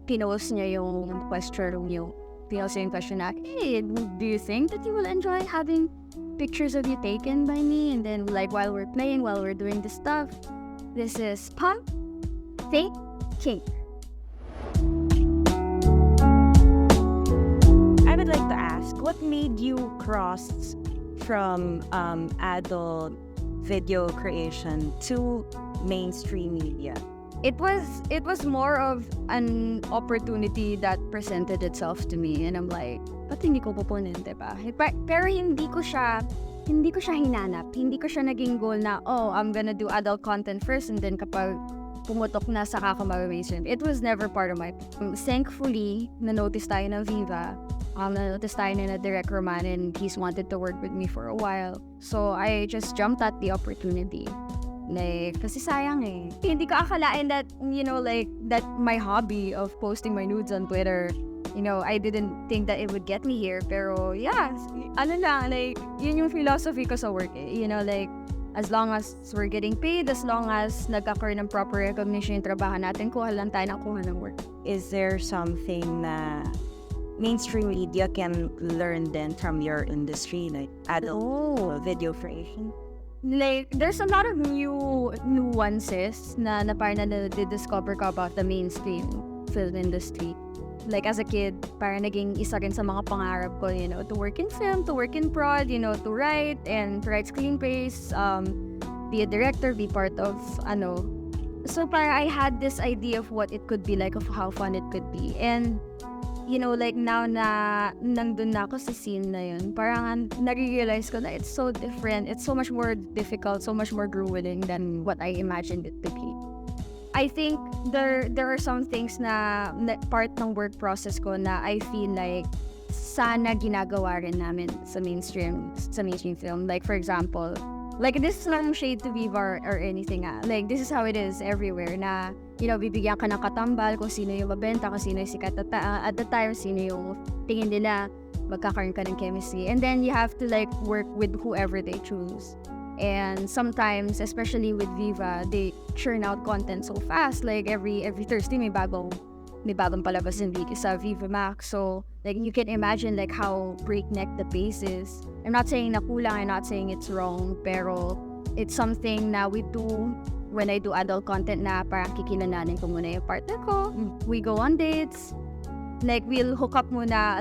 pinost niya yung question na, hey, do you think that you will enjoy having pictures of you taken by me? And then like while we're playing, while we're doing this stuff, this is Pumph, Fake, Kink. I would like to ask, what made you cross from adult video creation to mainstream media? It was more of an opportunity that presented itself to me, and I'm like, ba't hindi ko pupunin, diba? Pero hindi ko siya hinanap. Hindi ko siya naging goal na, oh, I'm gonna do adult content first and then kapag pumutok na saka ko ma-mainstream. It was never part of my... Thankfully, na-notice tayo ng Viva. Na-notice tayo na Direct Roman, and he's wanted to work with me for a while. So I just jumped at the opportunity. Like, kasi sayang eh. Hindi ko akalain that, that my hobby of posting my nudes on Twitter, I didn't think that it would get me here. Pero yeah, yun yung philosophy ko sa work eh. As long as we're getting paid, as long as nagkakaroon ng proper recognition yung trabaho natin, kuha lang tayo ng kuha ng work. Is there something na mainstream media can learn then from your industry, like adult video creation? Like, there's a lot of nuances na parang na-discover ko about the mainstream film industry. Like, as a kid, parang naging isa rin sa mga pangarap ko, to work in film, to work in prod, to write screenplays, be a director, be part of, So, parang I had this idea of what it could be like, of how fun it could be. And, like now na nandun na ako sa scene na yun, parang nare-realize ko na it's so different, it's so much more difficult, so much more grueling than what I imagined it to be. I think there are some things na part ng work process ko na I feel like sana ginagawa rin namin sa mainstream film. Like, for example, like, this is not shade to Viva or anything. Like, this is how it is everywhere na, bibigyan ka ng katambal kung sino yung mabenta, kung sino yung sikat at the time, sino yung tingin nila, magkakaroon ka ng chemistry. And then you have to like work with whoever they choose. And sometimes, especially with Viva, they churn out content so fast. Like, every Thursday may bagong palabas sa Viva Max. So, like, you can imagine like how breakneck the pace is. I'm not saying na kulang, I'm not saying it's wrong, pero it's something na we do when I do adult content na parang kikilalanin ko muna yung partner ko. We go on dates. Like, we'll hook up muna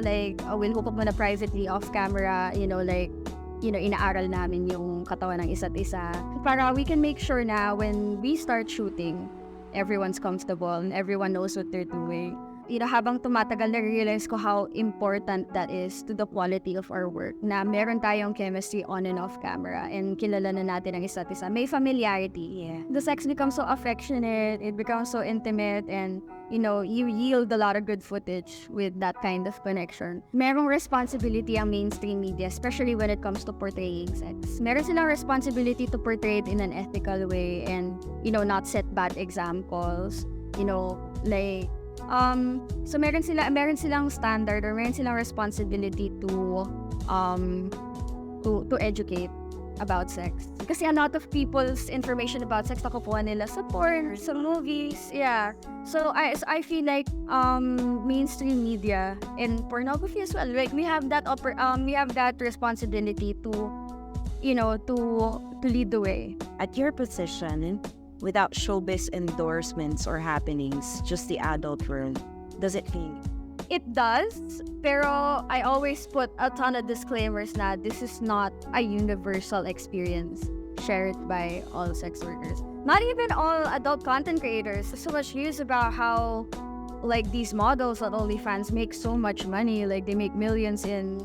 privately off camera, inaaral namin yung katawan ng isa't isa. Para we can make sure na when we start shooting, everyone's comfortable and everyone knows what they're doing. Habang tumatagal, na-realize ko how important that is to the quality of our work. Na meron tayong chemistry on and off camera and kilala na natin ang isa't isa. May familiarity. Yeah. The sex becomes so affectionate, it becomes so intimate, and you yield a lot of good footage with that kind of connection. Merong responsibility ang mainstream media, especially when it comes to portraying sex. Meron silang responsibility to portray it in an ethical way and, not set bad examples. So meron silang standard or meron silang responsibility to educate about sex. Kasi a lot of people's information about sex nakukuha nila sa porn, sa movies, yeah. So I feel like mainstream media and pornography as well, like we have that responsibility to lead the way. At your position, without showbiz endorsements or happenings, just the adult world, does it feel? It does, pero I always put a ton of disclaimers na this is not a universal experience shared by all sex workers. Not even all adult content creators. There's so much news about how like these models at OnlyFans make so much money, like they make millions in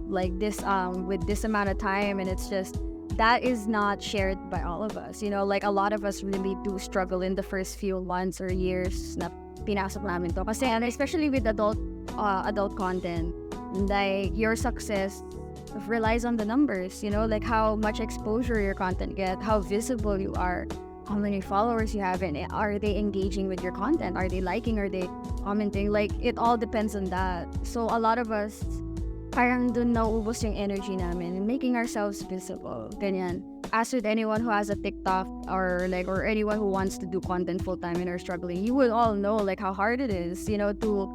like this with this amount of time, and it's just that is not shared by all of us. Like a lot of us really do struggle in the first few months or years na pinasok namin to. Kasi especially with adult content, like your success relies on the numbers, like how much exposure your content get, how visible you are, how many followers you have, and are they engaging with your content? Are they liking? Are they commenting? Like, it all depends on that. So a lot of us parang dun nauubos yung energy namin, making ourselves visible, ganyan. As with anyone who has a TikTok or anyone who wants to do content full time and are struggling, you will all know like how hard it is, you know, to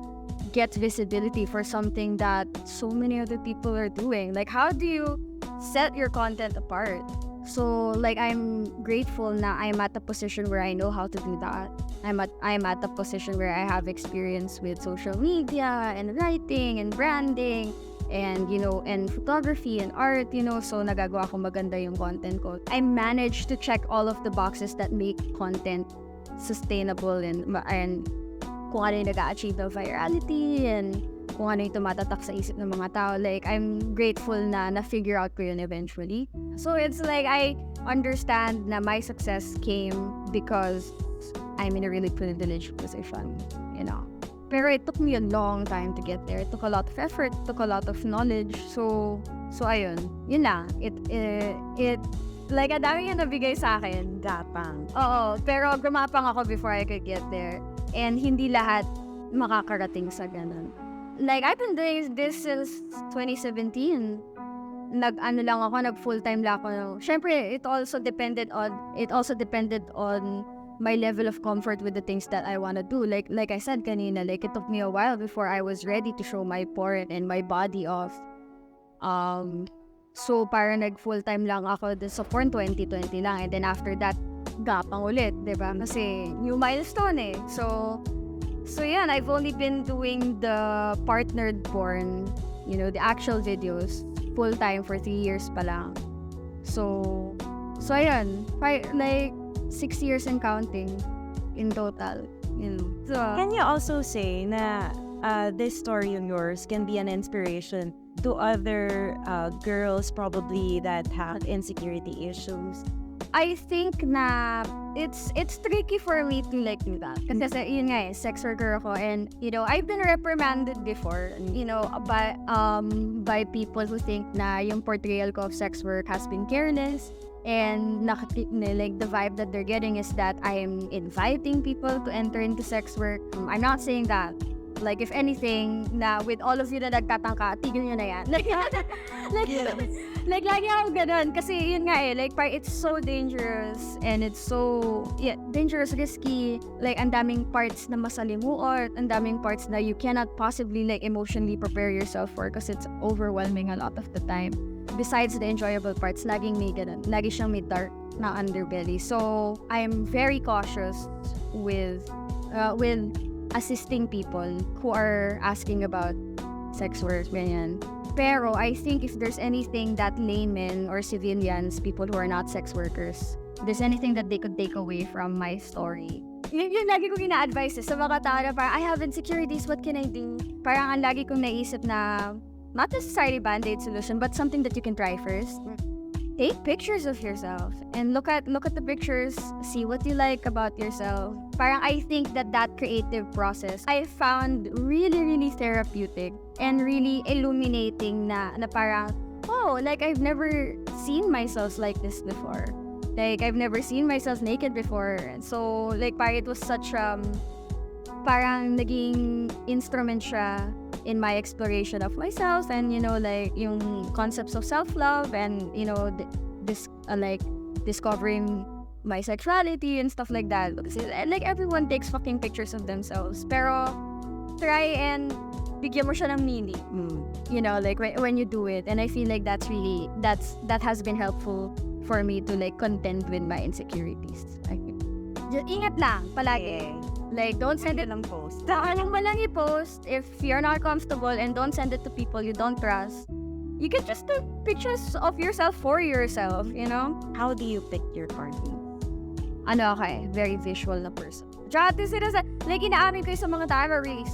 get visibility for something that so many other people are doing. Like, how do you set your content apart? So like, I'm grateful na I'm at a position where I know how to do that. I'm at a position where I have experience with social media and writing and branding and, you know, and photography and art, you know, so nagagawa ko maganda yung content ko. I managed to check all of the boxes that make content sustainable and kung ano yung nag-a-achieve ng virality and kung ano yung tumatatak sa isip ng mga tao. Like, I'm grateful na na-figure out ko yun eventually. So it's like, I understand na my success came because I'm in a really privileged position, you know. Pero it took me a long time to get there. It took a lot of effort, it took a lot of knowledge. So ayun, yun na. It like, ang dami yung nabigay sa akin. Gapang. Oo, pero gumapang ako before I could get there. And hindi lahat makakarating sa ganun. Like, I've been doing this since 2017. Nag full-time lang ako. Syempre, it also depended on my level of comfort with the things that I want to do. Like I said kanina, like, it took me a while before I was ready to show my porn and my body off. So parang nag-full-time lang ako sa porn 2020 lang. And then after that, gapang ulit, diba? Kasi new milestone eh. So yeah, I've only been doing the partnered porn, you know, the actual videos, full-time for 3 years pa lang. So ayan, like 6 years and counting in total, you know. So, Can you also say na this story of yours can be an inspiration to other girls probably that have insecurity issues? I think na it's tricky for me to like do that. Kasi yun nga sex worker ako, and you know, I've been reprimanded before, you know, by people who think na yung portrayal ko of sex work has been careless, and like the vibe that they're getting is that I'm inviting people to enter into sex work. I'm not saying that. Like, if anything, na with all of you na nagtatangka, tigil nyo na yan. Like, lagi ako ganun. Kasi yun nga like, it's so dangerous and it's so, dangerous, risky. Like, ang daming parts na masalimuot, ang daming parts na you cannot possibly, like, emotionally prepare yourself for because it's overwhelming a lot of the time. Besides the enjoyable parts, laging may ganun. Lagi siyang may dark na underbelly. So, I'm very cautious with assisting people who are asking about sex work, ganyan. Pero I think if there's anything that laymen or civilians, people who are not sex workers, there's anything that they could take away from my story. Yun lagi kong ina-advise sa mga tao na parang, I have insecurities, what can I do? Parang ang lagi kong naisip na, not necessarily band-aid solution, but something that you can try first. Take pictures of yourself and look at the pictures, see what you like about yourself. Parang I think that creative process I found really, really therapeutic and really illuminating na parang, oh, like, I've never seen myself like this before. Like, I've never seen myself naked before. So, like, parang it was such parang naging instrument siya in my exploration of myself, and you know, like, yung concepts of self-love, and you know, like, discovering my sexuality and stuff like that. Kasi, like, everyone takes fucking pictures of themselves, pero try and bigyan mo siya ng meaning. You know, like, when you do it, and I feel like that has been helpful for me to, like, contend with my insecurities. Like, ingat lang palagi. Like, don't send it ng post. Saan mo lang i-post if you're not comfortable, and don't send it to people you don't trust. You can just take pictures of yourself for yourself, you know? How do you pick your partner? Very visual na person. Tsaka sila like, inaamin ko yung sa mga tao, really